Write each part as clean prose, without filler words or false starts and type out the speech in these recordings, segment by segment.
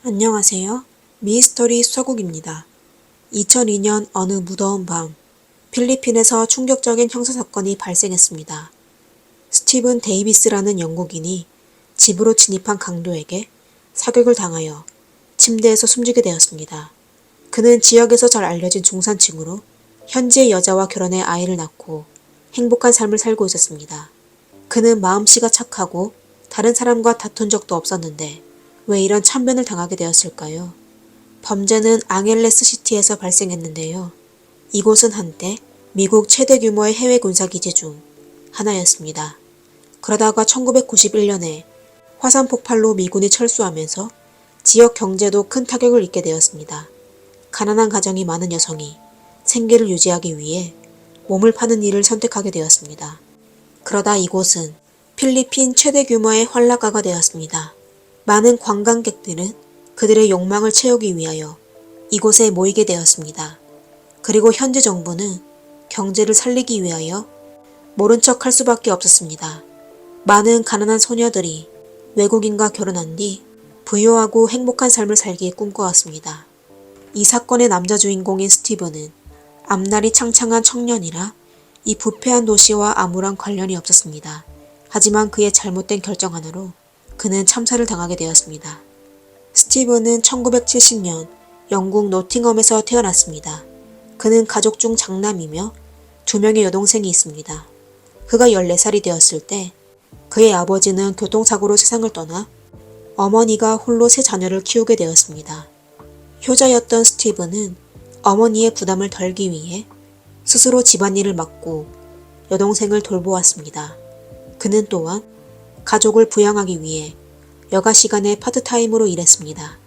안녕하세요. 미스터리 서국입니다. 2002년 어느 무더운 밤, 필리핀에서 충격적인 형사사건이 발생했습니다. 스티븐 데이비스라는 영국인이 집으로 진입한 강도에게 사격을 당하여 침대에서 숨지게 되었습니다. 그는 지역에서 잘 알려진 중산층으로 현지의 여자와 결혼해 아이를 낳고 행복한 삶을 살고 있었습니다. 그는 마음씨가 착하고 다른 사람과 다툰 적도 없었는데 왜 이런 참변을 당하게 되었을까요? 범죄는 앙헬레스 시티에서 발생했는데요. 이곳은 한때 미국 최대 규모의 해외 군사기지 중 하나였습니다. 그러다가 1991년에 화산 폭발로 미군이 철수하면서 지역 경제도 큰 타격을 입게 되었습니다. 가난한 가정이 많은 여성이 생계를 유지하기 위해 몸을 파는 일을 선택하게 되었습니다. 그러다 이곳은 필리핀 최대 규모의 활락가가 되었습니다. 많은 관광객들은 그들의 욕망을 채우기 위하여 이곳에 모이게 되었습니다. 그리고 현지 정부는 경제를 살리기 위하여 모른 척 할 수밖에 없었습니다. 많은 가난한 소녀들이 외국인과 결혼한 뒤 부유하고 행복한 삶을 살기 꿈꿔왔습니다. 이 사건의 남자 주인공인 스티븐은 앞날이 창창한 청년이라 이 부패한 도시와 아무런 관련이 없었습니다. 하지만 그의 잘못된 결정 하나로 그는 참사를 당하게 되었습니다. 스티븐은 1970년 영국 노팅엄에서 태어났습니다. 그는 가족 중 장남이며 2명의 여동생이 있습니다. 그가 14살이 되었을 때 그의 아버지는 교통사고로 세상을 떠나 어머니가 홀로 3 자녀를 키우게 되었습니다. 효자였던 스티븐은 어머니의 부담을 덜기 위해 스스로 집안일을 맡고 여동생을 돌보았습니다. 그는 또한 가족을 부양하기 위해 여가 시간에 파트타임으로 일했습니다.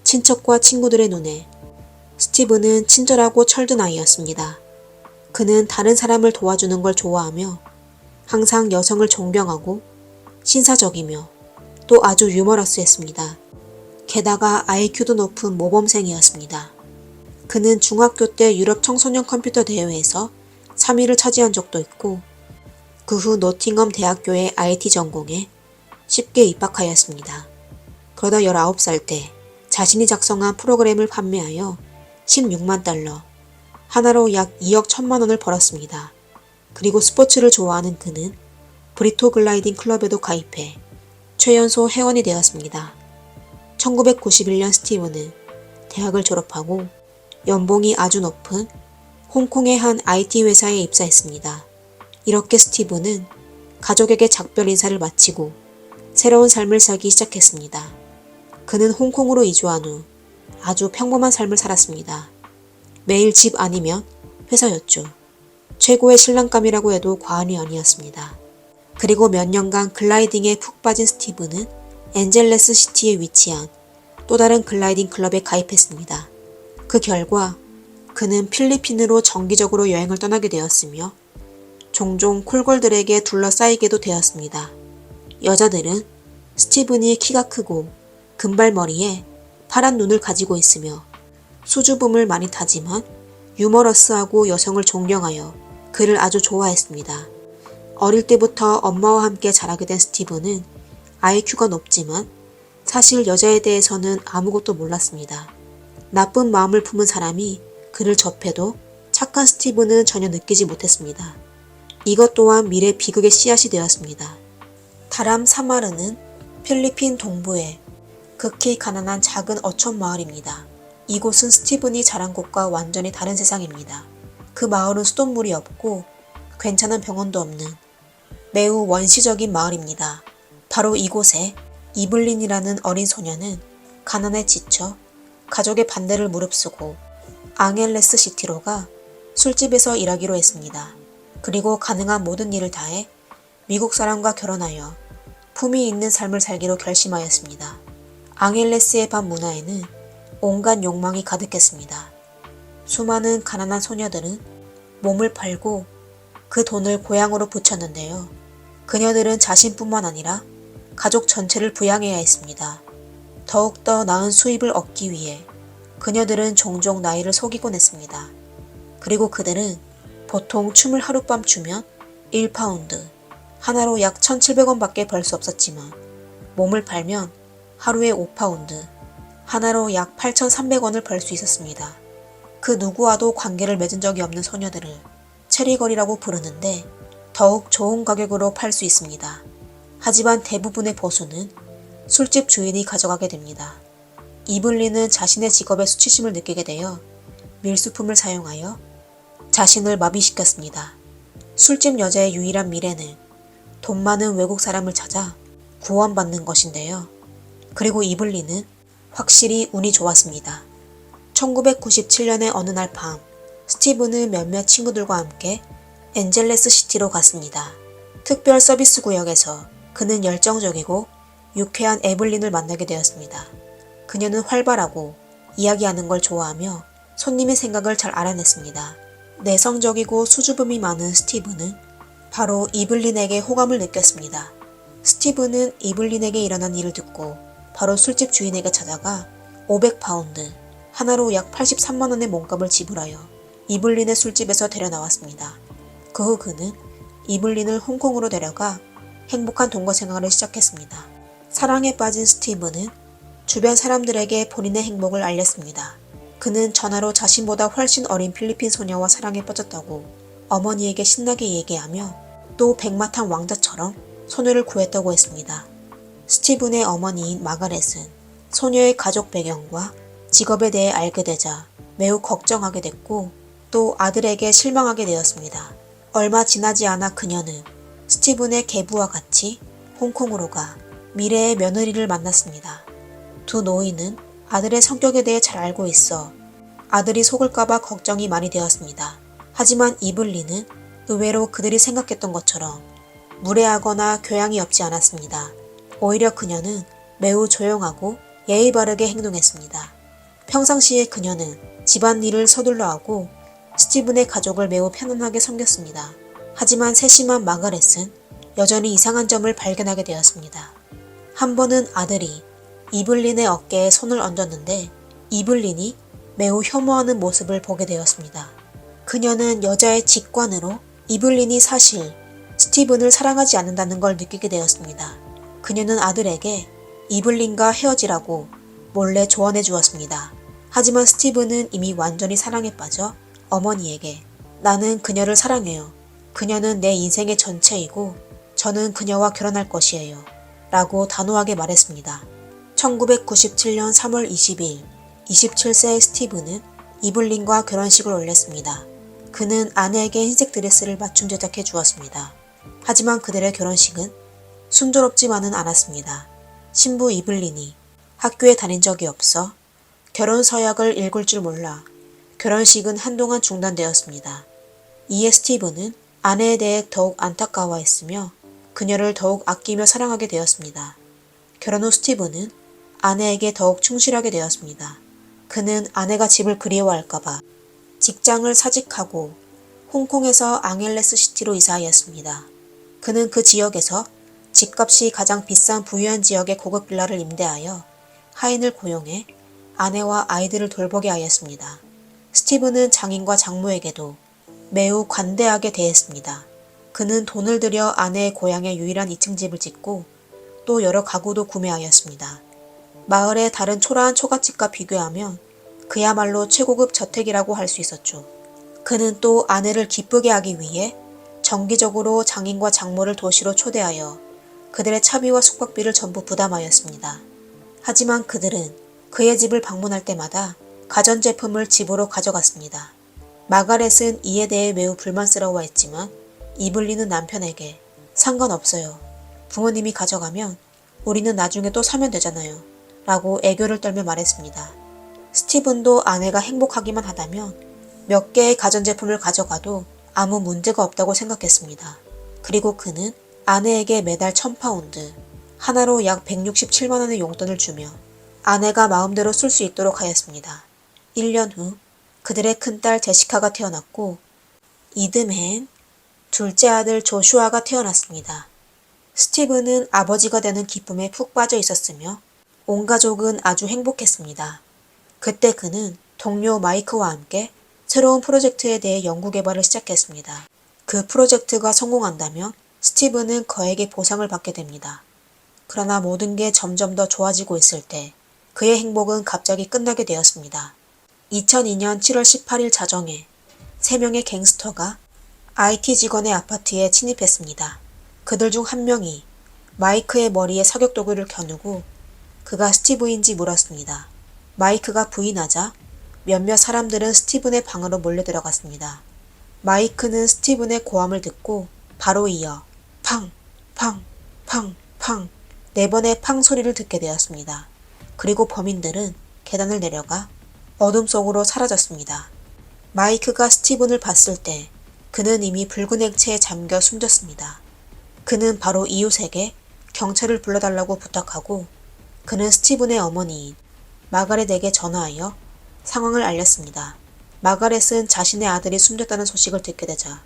친척과 친구들의 눈에 스티븐은 친절하고 철든 아이였습니다. 그는 다른 사람을 도와주는 걸 좋아하며 항상 여성을 존경하고 신사적이며 또 아주 유머러스했습니다. 게다가 IQ도 높은 모범생이었습니다. 그는 중학교 때 유럽 청소년 컴퓨터 대회에서 3위를 차지한 적도 있고 그 후 노팅엄 대학교의 IT 전공에 쉽게 입학하였습니다. 그러다 19살 때 자신이 작성한 프로그램을 판매하여 16만 달러, 하나로 약 2억 1천만 원을 벌었습니다. 그리고 스포츠를 좋아하는 그는 브리토 글라이딩 클럽에도 가입해 최연소 회원이 되었습니다. 1991년 스티븐은 대학을 졸업하고 연봉이 아주 높은 홍콩의 한 IT 회사에 입사했습니다. 이렇게 스티븐은 가족에게 작별 인사를 마치고 새로운 삶을 살기 시작했습니다. 그는 홍콩으로 이주한 후 아주 평범한 삶을 살았습니다. 매일 집 아니면 회사였죠. 최고의 신랑감이라고 해도 과언이 아니었습니다. 그리고 몇 년간 글라이딩에 푹 빠진 스티븐은 앤젤레스 시티에 위치한 또 다른 글라이딩 클럽에 가입했습니다. 그 결과 그는 필리핀으로 정기적으로 여행을 떠나게 되었으며 종종 콜걸들에게 둘러싸이게도 되었습니다. 여자들은 스티븐이 키가 크고 금발머리에 파란 눈을 가지고 있으며 수줍음을 많이 타지만 유머러스하고 여성을 존경하여 그를 아주 좋아했습니다. 어릴 때부터 엄마와 함께 자라게 된 스티븐은 IQ가 높지만 사실 여자에 대해서는 아무것도 몰랐습니다. 나쁜 마음을 품은 사람이 그를 접해도 착한 스티븐은 전혀 느끼지 못했습니다. 이것 또한 미래 비극의 씨앗이 되었습니다. 다람 사마르는 필리핀 동부의 극히 가난한 작은 어촌 마을입니다. 이곳은 스티븐이 자란 곳과 완전히 다른 세상입니다. 그 마을은 수돗물이 없고 괜찮은 병원도 없는 매우 원시적인 마을입니다. 바로 이곳에 이블린이라는 어린 소녀는 가난에 지쳐 가족의 반대를 무릅쓰고 앙헬레스 시티로가 술집에서 일하기로 했습니다. 그리고 가능한 모든 일을 다해 미국 사람과 결혼하여 품위 있는 삶을 살기로 결심하였습니다. 앙헬레스의 밤 문화에는 온갖 욕망이 가득했습니다. 수많은 가난한 소녀들은 몸을 팔고 그 돈을 고향으로 붙였는데요. 그녀들은 자신뿐만 아니라 가족 전체를 부양해야 했습니다. 더욱더 나은 수입을 얻기 위해 그녀들은 종종 나이를 속이곤 했습니다. 그리고 그들은 보통 춤을 하룻밤 추면 1파운드, 하나로 약 1,700원밖에 벌 수 없었지만 몸을 팔면 하루에 5파운드, 하나로 약 8,300원을 벌 수 있었습니다. 그 누구와도 관계를 맺은 적이 없는 소녀들을 체리걸이라고 부르는데 더욱 좋은 가격으로 팔 수 있습니다. 하지만 대부분의 보수는 술집 주인이 가져가게 됩니다. 이블린은 자신의 직업에 수치심을 느끼게 되어 밀수품을 사용하여 자신을 마비시켰습니다. 술집 여자의 유일한 미래는 돈 많은 외국 사람을 찾아 구원받는 것인데요. 그리고 이블린은 확실히 운이 좋았습니다. 1997년의 어느 날 밤, 스티븐은 몇몇 친구들과 함께 엔젤레스 시티로 갔습니다. 특별 서비스 구역에서 그는 열정적이고 유쾌한 에블린을 만나게 되었습니다. 그녀는 활발하고 이야기하는 걸 좋아하며 손님의 생각을 잘 알아냈습니다. 내성적이고 수줍음이 많은 스티븐은 바로 이블린에게 호감을 느꼈습니다. 스티븐은 이블린에게 일어난 일을 듣고 바로 술집 주인에게 찾아가 500파운드, 하나로 약 83만원의 몸값을 지불하여 이블린의 술집에서 데려나왔습니다. 그 후 그는 이블린을 홍콩으로 데려가 행복한 동거 생활을 시작했습니다. 사랑에 빠진 스티븐은 주변 사람들에게 본인의 행복을 알렸습니다. 그는 전화로 자신보다 훨씬 어린 필리핀 소녀와 사랑에 빠졌다고 어머니에게 신나게 얘기하며 또 백마탄 왕자처럼 소녀를 구했다고 했습니다. 스티븐의 어머니인 마가렛은 소녀의 가족 배경과 직업에 대해 알게 되자 매우 걱정하게 됐고 또 아들에게 실망하게 되었습니다. 얼마 지나지 않아 그녀는 스티븐의 계부와 같이 홍콩으로 가 미래의 며느리를 만났습니다. 두 노인은 아들의 성격에 대해 잘 알고 있어 아들이 속을까봐 걱정이 많이 되었습니다. 하지만 이블린은 의외로 그들이 생각했던 것처럼 무례하거나 교양이 없지 않았습니다. 오히려 그녀는 매우 조용하고 예의 바르게 행동했습니다. 평상시에 그녀는 집안일을 서둘러 하고 스티븐의 가족을 매우 편안하게 섬겼습니다. 하지만 세심한 마가렛은 여전히 이상한 점을 발견하게 되었습니다. 한 번은 아들이 이블린의 어깨에 손을 얹었는데 이블린이 매우 혐오하는 모습을 보게 되었습니다. 그녀는 여자의 직관으로 이블린이 사실 스티븐을 사랑하지 않는다는 걸 느끼게 되었습니다. 그녀는 아들에게 이블린과 헤어지라고 몰래 조언해 주었습니다. 하지만 스티븐은 이미 완전히 사랑에 빠져 어머니에게 나는 그녀를 사랑해요. 그녀는 내 인생의 전체이고 저는 그녀와 결혼할 것이에요. 라고 단호하게 말했습니다. 1997년 3월 20일 27세의 스티븐은 이블린과 결혼식을 올렸습니다. 그는 아내에게 흰색 드레스를 맞춤 제작해 주었습니다. 하지만 그들의 결혼식은 순조롭지만은 않았습니다. 신부 이블린이 학교에 다닌 적이 없어 결혼 서약을 읽을 줄 몰라 결혼식은 한동안 중단되었습니다. 이에 스티븐은 아내에 대해 더욱 안타까워했으며 그녀를 더욱 아끼며 사랑하게 되었습니다. 결혼 후 스티븐은 아내에게 더욱 충실하게 되었습니다. 그는 아내가 집을 그리워할까봐 직장을 사직하고 홍콩에서 앙헬레스 시티로 이사하였습니다. 그는 그 지역에서 집값이 가장 비싼 부유한 지역의 고급 빌라를 임대하여 하인을 고용해 아내와 아이들을 돌보게 하였습니다. 스티븐은 장인과 장모에게도 매우 관대하게 대했습니다. 그는 돈을 들여 아내의 고향에 유일한 2층 집을 짓고 또 여러 가구도 구매하였습니다. 마을의 다른 초라한 초가집과 비교하면 그야말로 최고급 저택이라고 할 수 있었죠. 그는 또 아내를 기쁘게 하기 위해 정기적으로 장인과 장모를 도시로 초대하여 그들의 차비와 숙박비를 전부 부담하였습니다. 하지만 그들은 그의 집을 방문할 때마다 가전제품을 집으로 가져갔습니다. 마가렛은 이에 대해 매우 불만스러워했지만 이블린은 남편에게 상관없어요. 부모님이 가져가면 우리는 나중에 또 사면 되잖아요. 라고 애교를 떨며 말했습니다. 스티븐도 아내가 행복하기만 하다면 몇 개의 가전제품을 가져가도 아무 문제가 없다고 생각했습니다. 그리고 그는 아내에게 매달 1000파운드, 하나로 약 167만원의 용돈을 주며 아내가 마음대로 쓸 수 있도록 하였습니다. 1년 후 그들의 큰딸 제시카가 태어났고 이듬해엔 둘째 아들 조슈아가 태어났습니다. 스티븐은 아버지가 되는 기쁨에 푹 빠져 있었으며 온 가족은 아주 행복했습니다. 그때 그는 동료 마이크와 함께 새로운 프로젝트에 대해 연구 개발을 시작했습니다. 그 프로젝트가 성공한다면 스티븐은 거액의 보상을 받게 됩니다. 그러나 모든 게 점점 더 좋아지고 있을 때 그의 행복은 갑자기 끝나게 되었습니다. 2002년 7월 18일 자정에 3명의 갱스터가 IT 직원의 아파트에 침입했습니다. 그들 중 한 명이 마이크의 머리에 사격도구를 겨누고 그가 스티브인지 물었습니다. 마이크가 부인하자 몇몇 사람들은 스티븐의 방으로 몰려 들어갔습니다. 마이크는 스티븐의 고함을 듣고 바로 이어 팡! 팡! 팡! 팡! 4번의 팡 소리를 듣게 되었습니다. 그리고 범인들은 계단을 내려가 어둠 속으로 사라졌습니다. 마이크가 스티븐을 봤을 때 그는 이미 붉은 액체에 잠겨 숨졌습니다. 그는 바로 이웃에게 경찰을 불러달라고 부탁하고 그는 스티븐의 어머니인 마가렛에게 전화하여 상황을 알렸습니다. 마가렛은 자신의 아들이 숨졌다는 소식을 듣게 되자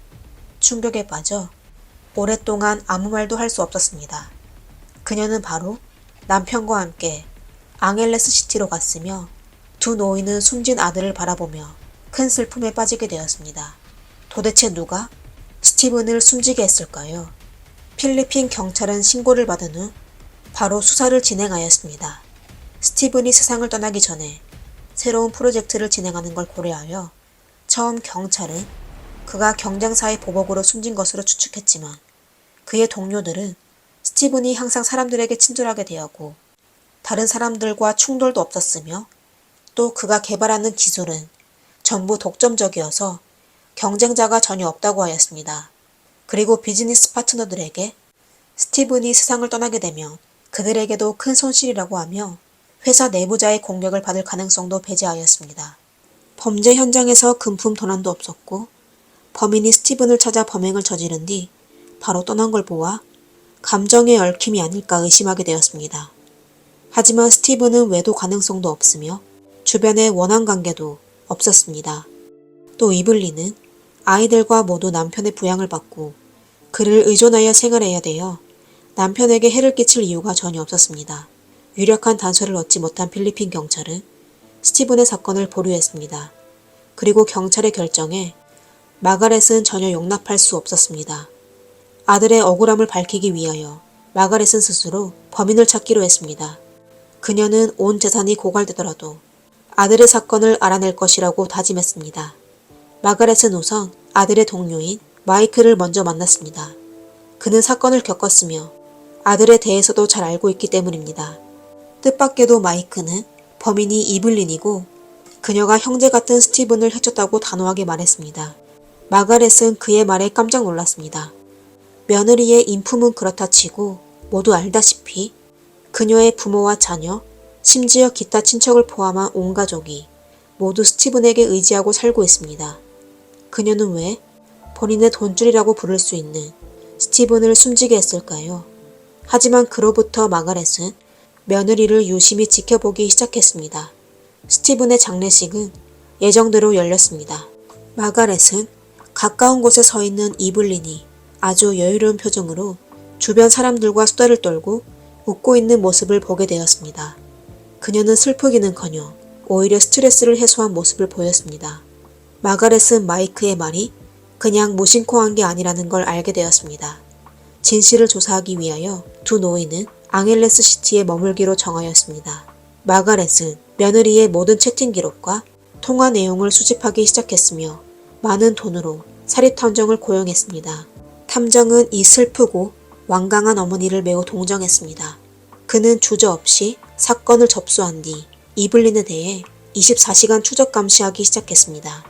충격에 빠져 오랫동안 아무 말도 할 수 없었습니다. 그녀는 바로 남편과 함께 앙헬레스 시티로 갔으며 두 노인은 숨진 아들을 바라보며 큰 슬픔에 빠지게 되었습니다. 도대체 누가 스티븐을 숨지게 했을까요? 필리핀 경찰은 신고를 받은 후 바로 수사를 진행하였습니다. 스티븐이 세상을 떠나기 전에 새로운 프로젝트를 진행하는 걸 고려하여 처음 경찰은 그가 경쟁사의 보복으로 숨진 것으로 추측했지만 그의 동료들은 스티븐이 항상 사람들에게 친절하게 대하고 다른 사람들과 충돌도 없었으며 또 그가 개발하는 기술은 전부 독점적이어서 경쟁자가 전혀 없다고 하였습니다. 그리고 비즈니스 파트너들에게 스티븐이 세상을 떠나게 되면 그들에게도 큰 손실이라고 하며 회사 내부자의 공격을 받을 가능성도 배제하였습니다. 범죄 현장에서 금품 도난도 없었고 범인이 스티븐을 찾아 범행을 저지른 뒤 바로 떠난 걸 보아 감정의 얽힘이 아닐까 의심하게 되었습니다. 하지만 스티븐은 외도 가능성도 없으며 주변에 원한 관계도 없었습니다. 또 이블린은 아이들과 모두 남편의 부양을 받고 그를 의존하여 생활해야 되어 남편에게 해를 끼칠 이유가 전혀 없었습니다. 유력한 단서를 얻지 못한 필리핀 경찰은 스티븐의 사건을 보류했습니다. 그리고 경찰의 결정에 마가렛은 전혀 용납할 수 없었습니다. 아들의 억울함을 밝히기 위하여 마가렛은 스스로 범인을 찾기로 했습니다. 그녀는 온 재산이 고갈되더라도 아들의 사건을 알아낼 것이라고 다짐했습니다. 마가렛은 우선 아들의 동료인 마이크를 먼저 만났습니다. 그는 사건을 겪었으며 아들에 대해서도 잘 알고 있기 때문입니다. 뜻밖에도 마이크는 범인이 이블린이고 그녀가 형제 같은 스티븐을 해쳤다고 단호하게 말했습니다. 마가렛은 그의 말에 깜짝 놀랐습니다. 며느리의 인품은 그렇다 치고 모두 알다시피 그녀의 부모와 자녀, 심지어 기타 친척을 포함한 온 가족이 모두 스티븐에게 의지하고 살고 있습니다. 그녀는 왜 본인의 돈줄이라고 부를 수 있는 스티븐을 숨지게 했을까요? 하지만 그로부터 마가렛은 며느리를 유심히 지켜보기 시작했습니다. 스티븐의 장례식은 예정대로 열렸습니다. 마가렛은 가까운 곳에 서 있는 이블린이 아주 여유로운 표정으로 주변 사람들과 수다를 떨고 웃고 있는 모습을 보게 되었습니다. 그녀는 슬프기는커녕 오히려 스트레스를 해소한 모습을 보였습니다. 마가렛은 마이크의 말이 그냥 무심코한 게 아니라는 걸 알게 되었습니다. 진실을 조사하기 위하여 두 노인은 앙헬레스 시티에 머물기로 정하였습니다. 마가렛은 며느리의 모든 채팅 기록과 통화 내용을 수집하기 시작했으며 많은 돈으로 사립탐정을 고용했습니다. 탐정은 이 슬프고 완강한 어머니를 매우 동정했습니다. 그는 주저없이 사건을 접수한 뒤 이블린에 대해 24시간 추적 감시하기 시작했습니다.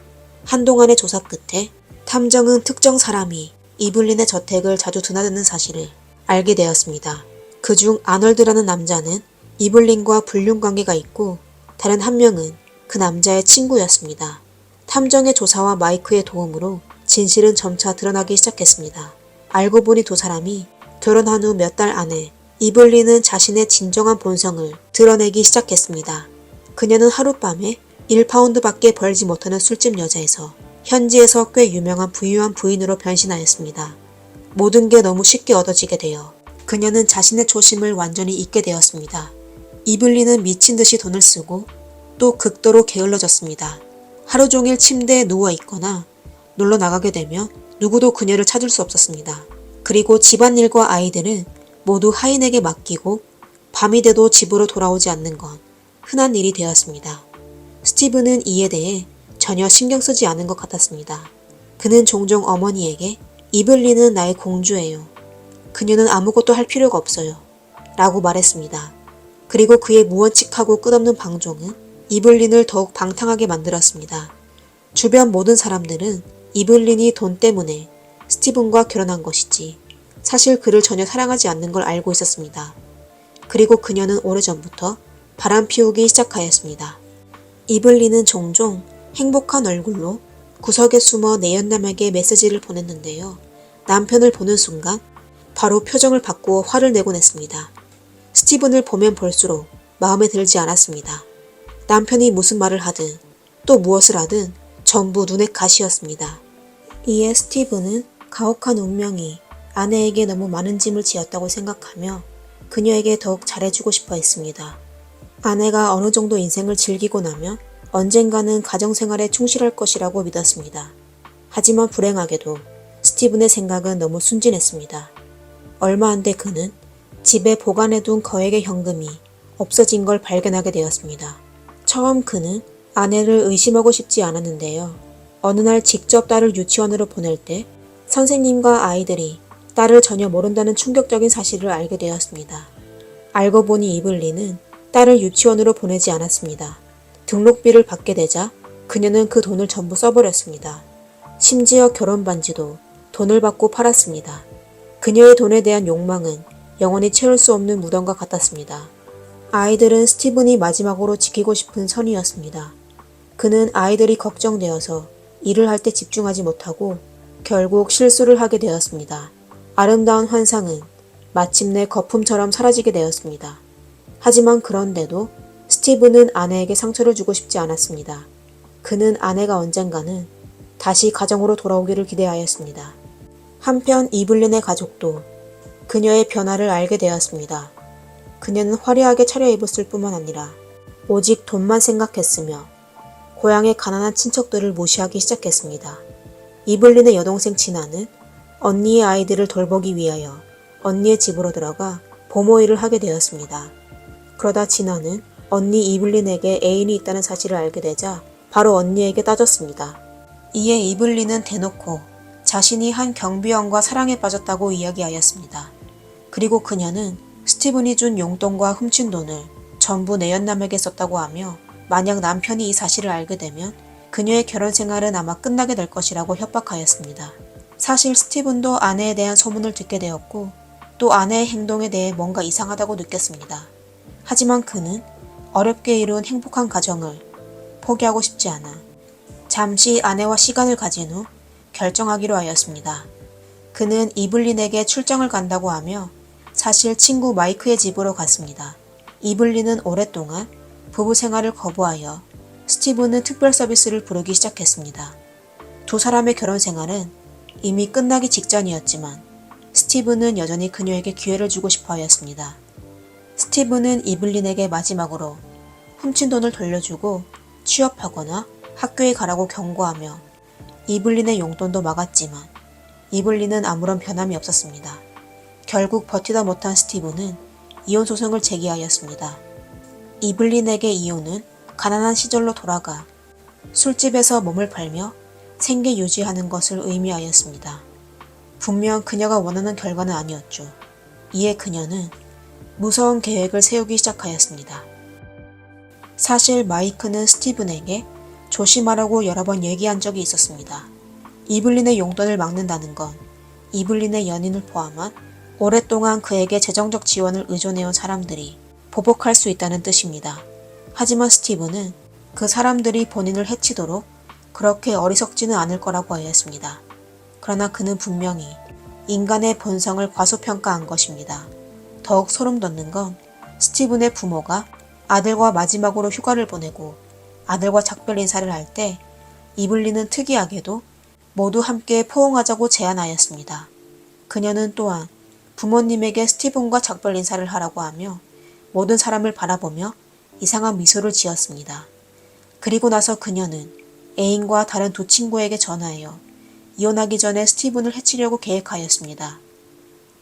한동안의 조사 끝에 탐정은 특정 사람이 이블린의 저택을 자주 드나드는 사실을 알게 되었습니다. 그중 아널드라는 남자는 이블린과 불륜 관계가 있고 다른 한 명은 그 남자의 친구였습니다. 탐정의 조사와 마이크의 도움으로 진실은 점차 드러나기 시작했습니다. 알고 보니 두 사람이 결혼한 후 몇 달 안에 이블린은 자신의 진정한 본성을 드러내기 시작했습니다. 그녀는 하룻밤에 1파운드밖에 벌지 못하는 술집 여자에서 현지에서 꽤 유명한 부유한 부인으로 변신하였습니다. 모든 게 너무 쉽게 얻어지게 되어 그녀는 자신의 초심을 완전히 잊게 되었습니다. 이블린은 미친 듯이 돈을 쓰고 또 극도로 게을러졌습니다. 하루 종일 침대에 누워 있거나 놀러 나가게 되면 누구도 그녀를 찾을 수 없었습니다. 그리고 집안일과 아이들은 모두 하인에게 맡기고 밤이 돼도 집으로 돌아오지 않는 건 흔한 일이 되었습니다. 스티븐은 이에 대해 전혀 신경 쓰지 않은 것 같았습니다. 그는 종종 어머니에게 이블린은 나의 공주예요. 그녀는 아무것도 할 필요가 없어요. 라고 말했습니다. 그리고 그의 무원칙하고 끝없는 방종은 이블린을 더욱 방탕하게 만들었습니다. 주변 모든 사람들은 이블린이 돈 때문에 스티븐과 결혼한 것이지 사실 그를 전혀 사랑하지 않는 걸 알고 있었습니다. 그리고 그녀는 오래전부터 바람 피우기 시작하였습니다. 이블린은 종종 행복한 얼굴로 구석에 숨어 내연남에게 메시지를 보냈는데요. 남편을 보는 순간 바로 표정을 바꾸어 화를 내곤 했습니다. 스티븐을 보면 볼수록 마음에 들지 않았습니다. 남편이 무슨 말을 하든 또 무엇을 하든 전부 눈의 가시였습니다. 이에 스티븐은 가혹한 운명이 아내에게 너무 많은 짐을 지었다고 생각하며 그녀에게 더욱 잘해주고 싶어 했습니다. 아내가 어느 정도 인생을 즐기고 나면 언젠가는 가정생활에 충실할 것이라고 믿었습니다. 하지만 불행하게도 스티븐의 생각은 너무 순진했습니다. 얼마 안 돼 그는 집에 보관해둔 거액의 현금이 없어진 걸 발견하게 되었습니다. 처음 그는 아내를 의심하고 싶지 않았는데요. 어느 날 직접 딸을 유치원으로 보낼 때 선생님과 아이들이 딸을 전혀 모른다는 충격적인 사실을 알게 되었습니다. 알고 보니 이블린은 딸을 유치원으로 보내지 않았습니다. 등록비를 받게 되자 그녀는 그 돈을 전부 써버렸습니다. 심지어 결혼 반지도 돈을 받고 팔았습니다. 그녀의 돈에 대한 욕망은 영원히 채울 수 없는 무덤과 같았습니다. 아이들은 스티븐이 마지막으로 지키고 싶은 선이었습니다. 그는 아이들이 걱정되어서 일을 할 때 집중하지 못하고 결국 실수를 하게 되었습니다. 아름다운 환상은 마침내 거품처럼 사라지게 되었습니다. 하지만 그런데도 스티븐은 아내에게 상처를 주고 싶지 않았습니다. 그는 아내가 언젠가는 다시 가정으로 돌아오기를 기대하였습니다. 한편 이블린의 가족도 그녀의 변화를 알게 되었습니다. 그녀는 화려하게 차려입었을 뿐만 아니라 오직 돈만 생각했으며 고향의 가난한 친척들을 무시하기 시작했습니다. 이블린의 여동생 진아는 언니의 아이들을 돌보기 위하여 언니의 집으로 들어가 보모 일을 하게 되었습니다. 그러다 진아는 언니 이블린에게 애인이 있다는 사실을 알게 되자 바로 언니에게 따졌습니다. 이에 이블린은 대놓고 자신이 한 경비원과 사랑에 빠졌다고 이야기하였습니다. 그리고 그녀는 스티븐이 준 용돈과 훔친 돈을 전부 내연남에게 썼다고 하며 만약 남편이 이 사실을 알게 되면 그녀의 결혼 생활은 아마 끝나게 될 것이라고 협박하였습니다. 사실 스티븐도 아내에 대한 소문을 듣게 되었고 또 아내의 행동에 대해 뭔가 이상하다고 느꼈습니다. 하지만 그는 어렵게 이룬 행복한 가정을 포기하고 싶지 않아 잠시 아내와 시간을 가진 후 결정하기로 하였습니다. 그는 이블린에게 출장을 간다고 하며 사실 친구 마이크의 집으로 갔습니다. 이블린은 오랫동안 부부 생활을 거부하여 스티븐은 특별 서비스를 부르기 시작했습니다. 두 사람의 결혼 생활은 이미 끝나기 직전이었지만 스티븐은 여전히 그녀에게 기회를 주고 싶어 하였습니다. 스티븐은 이블린에게 마지막으로 훔친 돈을 돌려주고 취업하거나 학교에 가라고 경고하며 이블린의 용돈도 막았지만 이블린은 아무런 변함이 없었습니다. 결국 버티다 못한 스티븐은 이혼 소송을 제기하였습니다. 이블린에게 이혼은 가난한 시절로 돌아가 술집에서 몸을 팔며 생계 유지하는 것을 의미하였습니다. 분명 그녀가 원하는 결과는 아니었죠. 이에 그녀는 무서운 계획을 세우기 시작하였습니다. 사실 마이크는 스티븐에게 조심하라고 여러 번 얘기한 적이 있었습니다. 이블린의 용돈을 막는다는 건 이블린의 연인을 포함한 오랫동안 그에게 재정적 지원을 의존해온 사람들이 보복할 수 있다는 뜻입니다. 하지만 스티븐은 그 사람들이 본인을 해치도록 그렇게 어리석지는 않을 거라고 하였습니다. 그러나 그는 분명히 인간의 본성을 과소평가한 것입니다. 더욱 소름 돋는 건 스티븐의 부모가 아들과 마지막으로 휴가를 보내고 아들과 작별 인사를 할 때 이블린은 특이하게도 모두 함께 포옹하자고 제안하였습니다. 그녀는 또한 부모님에게 스티븐과 작별 인사를 하라고 하며 모든 사람을 바라보며 이상한 미소를 지었습니다. 그리고 나서 그녀는 애인과 다른 두 친구에게 전화하여 이혼하기 전에 스티븐을 해치려고 계획하였습니다.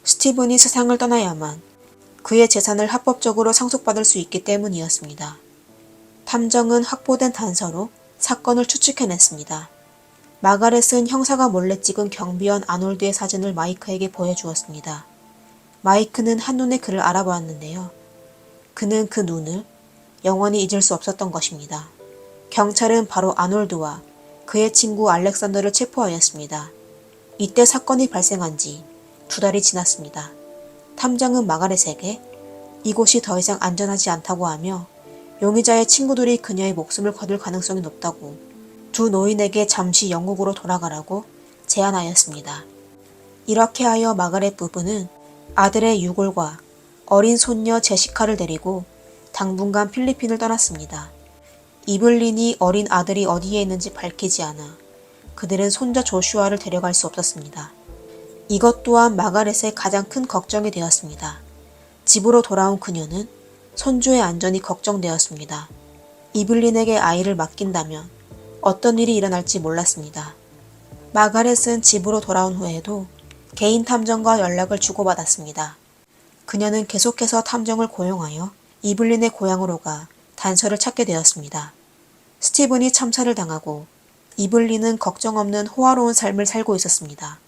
스티븐이 세상을 떠나야만 그의 재산을 합법적으로 상속받을 수 있기 때문이었습니다. 탐정은 확보된 단서로 사건을 추측해냈습니다. 마가렛은 형사가 몰래 찍은 경비원 아놀드의 사진을 마이크에게 보여주었습니다. 마이크는 한눈에 그를 알아보았는데요. 그는 그 눈을 영원히 잊을 수 없었던 것입니다. 경찰은 바로 아놀드와 그의 친구 알렉산더를 체포하였습니다. 이때 사건이 발생한 지 2달이 지났습니다. 탐정은 마가렛에게 이곳이 더 이상 안전하지 않다고 하며 용의자의 친구들이 그녀의 목숨을 거둘 가능성이 높다고 두 노인에게 잠시 영국으로 돌아가라고 제안하였습니다. 이렇게 하여 마가렛 부부는 아들의 유골과 어린 손녀 제시카를 데리고 당분간 필리핀을 떠났습니다. 이블린이 어린 아들이 어디에 있는지 밝히지 않아 그들은 손자 조슈아를 데려갈 수 없었습니다. 이것 또한 마가렛의 가장 큰 걱정이 되었습니다. 집으로 돌아온 그녀는 손주의 안전이 걱정되었습니다. 이블린에게 아이를 맡긴다면 어떤 일이 일어날지 몰랐습니다. 마가렛은 집으로 돌아온 후에도 개인 탐정과 연락을 주고받았습니다. 그녀는 계속해서 탐정을 고용하여 이블린의 고향으로 가 단서를 찾게 되었습니다. 스티븐이 참사를 당하고 이블린은 걱정 없는 호화로운 삶을 살고 있었습니다.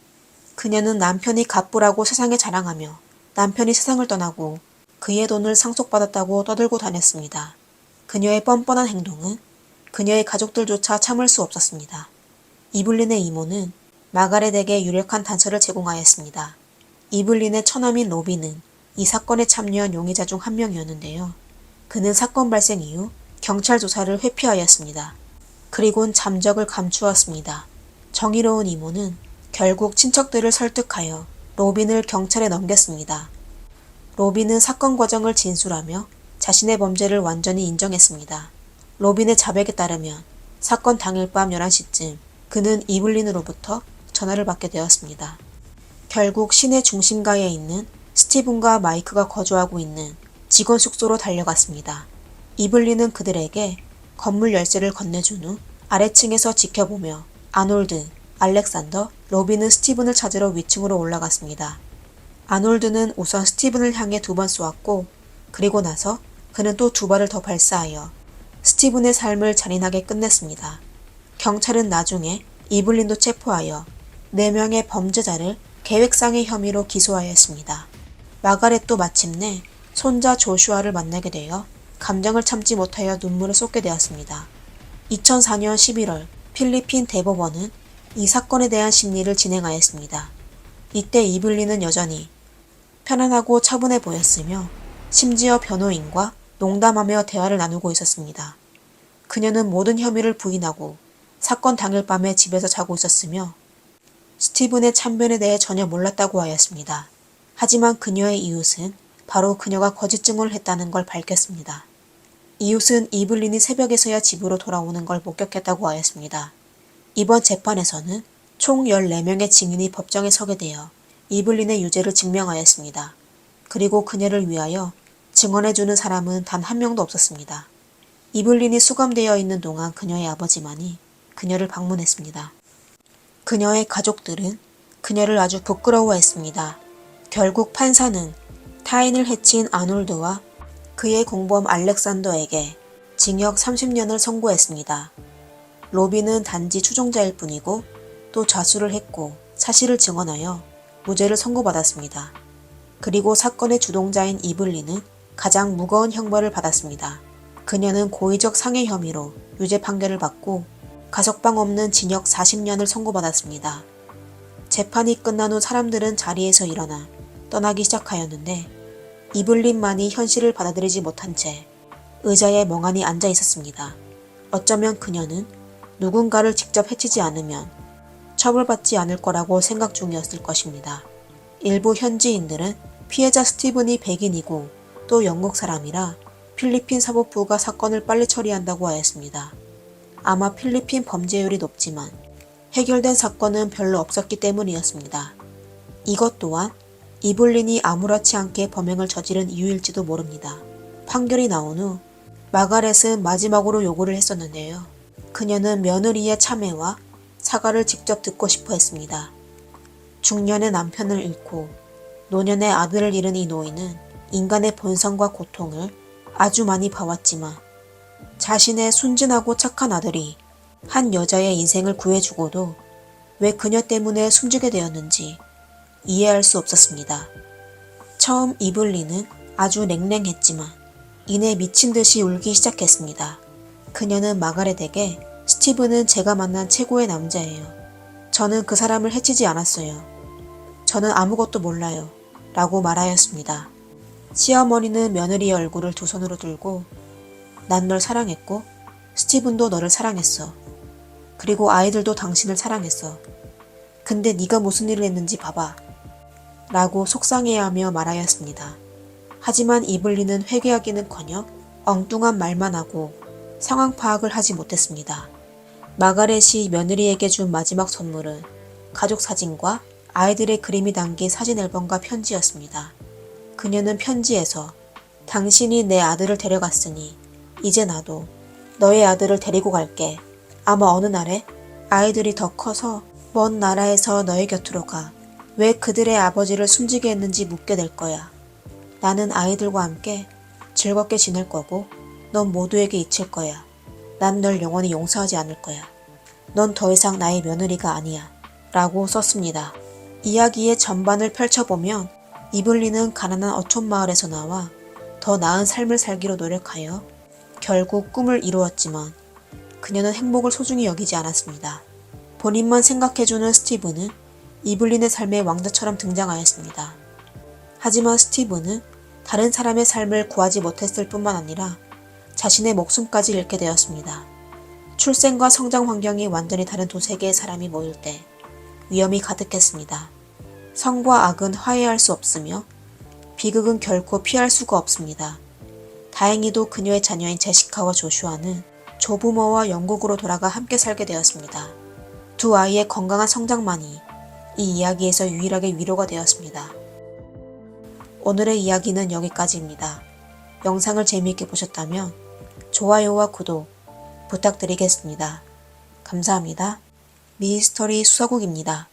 그녀는 남편이 갑부라고 세상에 자랑하며 남편이 세상을 떠나고 그의 돈을 상속받았다고 떠들고 다녔습니다. 그녀의 뻔뻔한 행동은 그녀의 가족들조차 참을 수 없었습니다. 이블린의 이모는 마가렛에게 유력한 단서를 제공하였습니다. 이블린의 처남인 로비는 이 사건에 참여한 용의자 중 한 명이었는데요. 그는 사건 발생 이후 경찰 조사를 회피하였습니다. 그리곤 잠적을 감추었습니다. 정의로운 이모는 결국 친척들을 설득하여 로빈을 경찰에 넘겼습니다. 로빈은 사건 과정을 진술하며 자신의 범죄를 완전히 인정했습니다. 로빈의 자백에 따르면 사건 당일 밤 11시쯤 그는 이블린으로부터 전화를 받게 되었습니다. 결국 시내 중심가에 있는 스티븐과 마이크가 거주하고 있는 직원 숙소로 달려갔습니다. 이블린은 그들에게 건물 열쇠를 건네준 후 아래층에서 지켜보며 아놀드, 알렉산더, 로빈은 스티븐을 찾으러 위층으로 올라갔습니다. 아놀드는 우선 스티븐을 향해 2번 쏘았고 그리고 나서 그는 또 2발을 더 발사하여 스티븐의 삶을 잔인하게 끝냈습니다. 경찰은 나중에 이블린도 체포하여 4명의 범죄자를 계획상의 혐의로 기소하였습니다. 마가렛도 마침내 손자 조슈아를 만나게 되어 감정을 참지 못하여 눈물을 쏟게 되었습니다. 2004년 11월 필리핀 대법원은 이 사건에 대한 심리를 진행하였습니다. 이때 이블린은 여전히 편안하고 차분해 보였으며 심지어 변호인과 농담하며 대화를 나누고 있었습니다. 그녀는 모든 혐의를 부인하고 사건 당일 밤에 집에서 자고 있었으며 스티븐의 참변에 대해 전혀 몰랐다고 하였습니다. 하지만 그녀의 이웃은 바로 그녀가 거짓 증언을 했다는 걸 밝혔습니다. 이웃은 이블린이 새벽에서야 집으로 돌아오는 걸 목격했다고 하였습니다. 이번 재판에서는 총 14명의 증인이 법정에 서게 되어 이블린의 유죄를 증명하였습니다. 그리고 그녀를 위하여 증언해주는 사람은 단 한 명도 없었습니다. 이블린이 수감되어 있는 동안 그녀의 아버지만이 그녀를 방문했습니다. 그녀의 가족들은 그녀를 아주 부끄러워했습니다. 결국 판사는 타인을 해친 아놀드와 그의 공범 알렉산더에게 징역 30년을 선고했습니다. 로비는 단지 추종자일 뿐이고 또 자수를 했고 사실을 증언하여 무죄를 선고받았습니다. 그리고 사건의 주동자인 이블린은 가장 무거운 형벌을 받았습니다. 그녀는 고의적 상해 혐의로 유죄 판결을 받고 가석방 없는 징역 40년을 선고받았습니다. 재판이 끝난 후 사람들은 자리에서 일어나 떠나기 시작하였는데 이블린만이 현실을 받아들이지 못한 채 의자에 멍하니 앉아 있었습니다. 어쩌면 그녀는 누군가를 직접 해치지 않으면 처벌받지 않을 거라고 생각 중이었을 것입니다. 일부 현지인들은 피해자 스티븐이 백인이고 또 영국 사람이라 필리핀 사법부가 사건을 빨리 처리한다고 하였습니다. 아마 필리핀 범죄율이 높지만 해결된 사건은 별로 없었기 때문이었습니다. 이것 또한 이블린이 아무렇지 않게 범행을 저지른 이유일지도 모릅니다. 판결이 나온 후 마가렛은 마지막으로 요구를 했었는데요. 그녀는 며느리의 참회와 사과를 직접 듣고 싶어 했습니다. 중년의 남편을 잃고 노년의 아들을 잃은 이 노인은 인간의 본성과 고통을 아주 많이 봐왔지만 자신의 순진하고 착한 아들이 한 여자의 인생을 구해주고도 왜 그녀 때문에 숨지게 되었는지 이해할 수 없었습니다. 처음 이블린은 아주 냉랭했지만 이내 미친 듯이 울기 시작했습니다. 그녀는 마가렛에게 스티브는 제가 만난 최고의 남자예요. 저는 그 사람을 해치지 않았어요. 저는 아무것도 몰라요. 라고 말하였습니다. 시어머니는 며느리의 얼굴을 두 손으로 들고 난 널 사랑했고 스티븐도 너를 사랑했어. 그리고 아이들도 당신을 사랑했어. 근데 네가 무슨 일을 했는지 봐봐. 라고 속상해하며 말하였습니다. 하지만 이블린은 회개하기는커녕 엉뚱한 말만 하고 상황 파악을 하지 못했습니다. 마가렛이 며느리에게 준 마지막 선물은 가족 사진과 아이들의 그림이 담긴 사진 앨범과 편지였습니다. 그녀는 편지에서 당신이 내 아들을 데려갔으니 이제 나도 너의 아들을 데리고 갈게. 아마 어느 날에 아이들이 더 커서 먼 나라에서 너의 곁으로 가. 왜 그들의 아버지를 숨지게 했는지 묻게 될 거야. 나는 아이들과 함께 즐겁게 지낼 거고 넌 모두에게 잊힐 거야. 난 널 영원히 용서하지 않을 거야. 넌 더 이상 나의 며느리가 아니야. 라고 썼습니다. 이야기의 전반을 펼쳐보면 이블린은 가난한 어촌 마을에서 나와 더 나은 삶을 살기로 노력하여 결국 꿈을 이루었지만 그녀는 행복을 소중히 여기지 않았습니다. 본인만 생각해주는 스티브는 이블린의 삶에 왕자처럼 등장하였습니다. 하지만 스티브는 다른 사람의 삶을 구하지 못했을 뿐만 아니라 자신의 목숨까지 잃게 되었습니다. 출생과 성장 환경이 완전히 다른 두 세계의 사람이 모일 때 위험이 가득했습니다. 성과 악은 화해할 수 없으며 비극은 결코 피할 수가 없습니다. 다행히도 그녀의 자녀인 제시카와 조슈아는 조부모와 영국으로 돌아가 함께 살게 되었습니다. 두 아이의 건강한 성장만이 이 이야기에서 유일하게 위로가 되었습니다. 오늘의 이야기는 여기까지입니다. 영상을 재미있게 보셨다면 좋아요와 구독 부탁드리겠습니다. 감사합니다. 미스터리 수사국입니다.